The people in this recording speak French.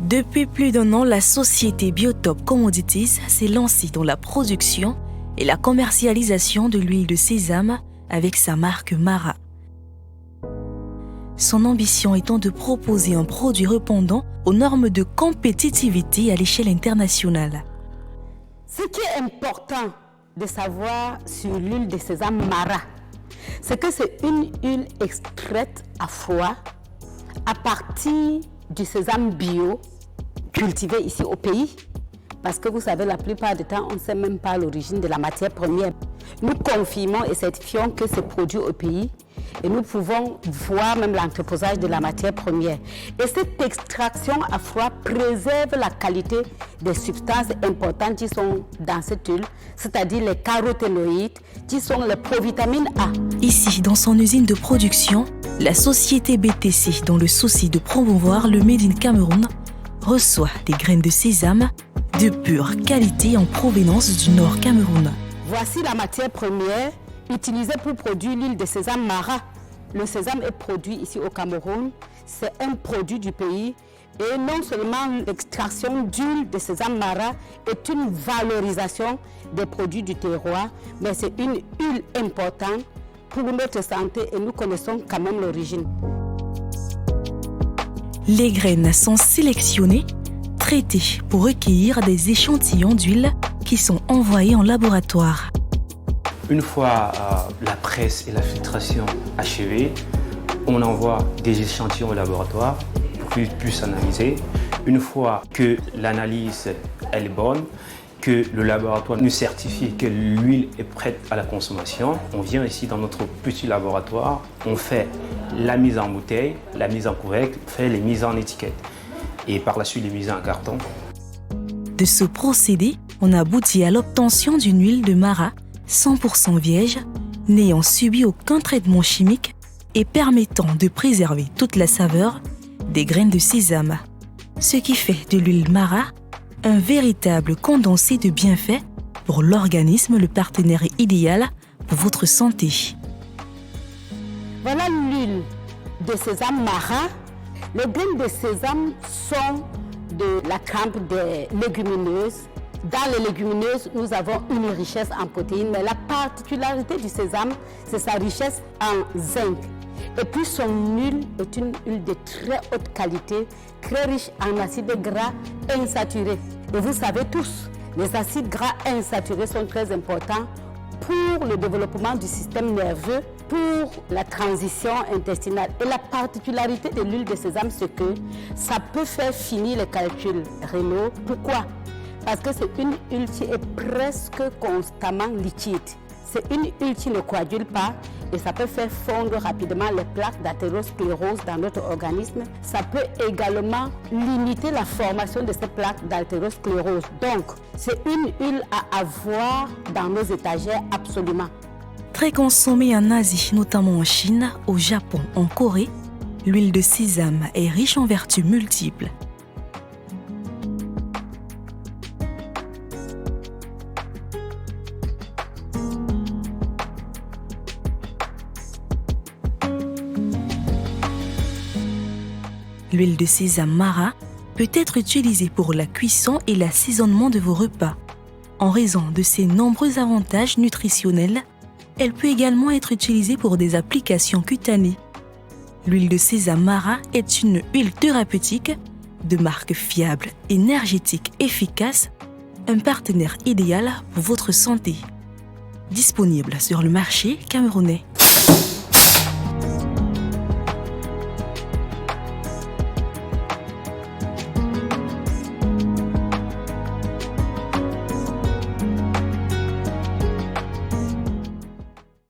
Depuis plus d'un an, la société Biotop Commodities s'est lancée dans la production et la commercialisation de l'huile de sésame avec sa marque Mara. Son ambition étant de proposer un produit répondant aux normes de compétitivité à l'échelle internationale. Ce qui est important de savoir sur l'huile de sésame Mara, c'est que c'est une huile extraite à froid à partir du sésame bio cultivé ici au pays. Parce que vous savez, la plupart du temps, on ne sait même pas l'origine de la matière première. Nous confirmons et certifions que c'est produit au pays et nous pouvons voir même l'entreposage de la matière première. Et cette extraction à froid préserve la qualité des substances importantes qui sont dans cette huile, c'est-à-dire les caroténoïdes, qui sont les provitamines A. Ici, dans son usine de production, la société BTC, dans le souci de promouvoir le Made in Cameroun, reçoit des graines de sésame de pure qualité en provenance du Nord Cameroun. Voici la matière première utilisée pour produire l'huile de sésame Mara. Le sésame est produit ici au Cameroun, c'est un produit du pays et non seulement l'extraction d'huile de sésame Mara est une valorisation des produits du terroir, mais c'est une huile importante pour notre santé et nous connaissons quand même l'origine. Les graines sont sélectionnées, traitées pour recueillir des échantillons d'huile qui sont envoyés en laboratoire. Une fois la presse et la filtration achevées, on envoie des échantillons au laboratoire pour qu'ils puissent analyser. Une fois que l'analyse est bonne, que le laboratoire nous certifie que l'huile est prête à la consommation, on vient ici dans notre petit laboratoire, on fait la mise en bouteille, la mise en couvercle, on fait les mises en étiquette et par la suite les mises en carton. De ce procédé, on aboutit à l'obtention d'une huile de Mara 100% vierge, n'ayant subi aucun traitement chimique et permettant de préserver toute la saveur des graines de sésame. Ce qui fait de l'huile Mara un véritable condensé de bienfaits pour l'organisme, le partenaire idéal pour votre santé. Voilà l'huile de sésame Mara. Les graines de sésame sont de la trempe des légumineuses. Dans les légumineuses, nous avons une richesse en protéines, mais la particularité du sésame, c'est sa richesse en zinc. Et puis son huile est une huile de très haute qualité, très riche en acides gras insaturés. Et vous savez tous, les acides gras insaturés sont très importants pour le développement du système nerveux, pour la transition intestinale. Et la particularité de l'huile de sésame, c'est que ça peut faire finir les calculs rénaux. Pourquoi ? Parce que c'est une huile qui est presque constamment liquide. C'est une huile qui ne coagule pas et ça peut faire fondre rapidement les plaques d'athérosclérose dans notre organisme. Ça peut également limiter la formation de ces plaques d'athérosclérose. Donc, c'est une huile à avoir dans nos étagères absolument. Très consommée en Asie, notamment en Chine, au Japon, en Corée, l'huile de sésame est riche en vertus multiples. L'huile de sésame Mara peut être utilisée pour la cuisson et l'assaisonnement de vos repas. En raison de ses nombreux avantages nutritionnels, elle peut également être utilisée pour des applications cutanées. L'huile de sésame Mara est une huile thérapeutique de marque fiable, énergétique, efficace, un partenaire idéal pour votre santé. Disponible sur le marché camerounais.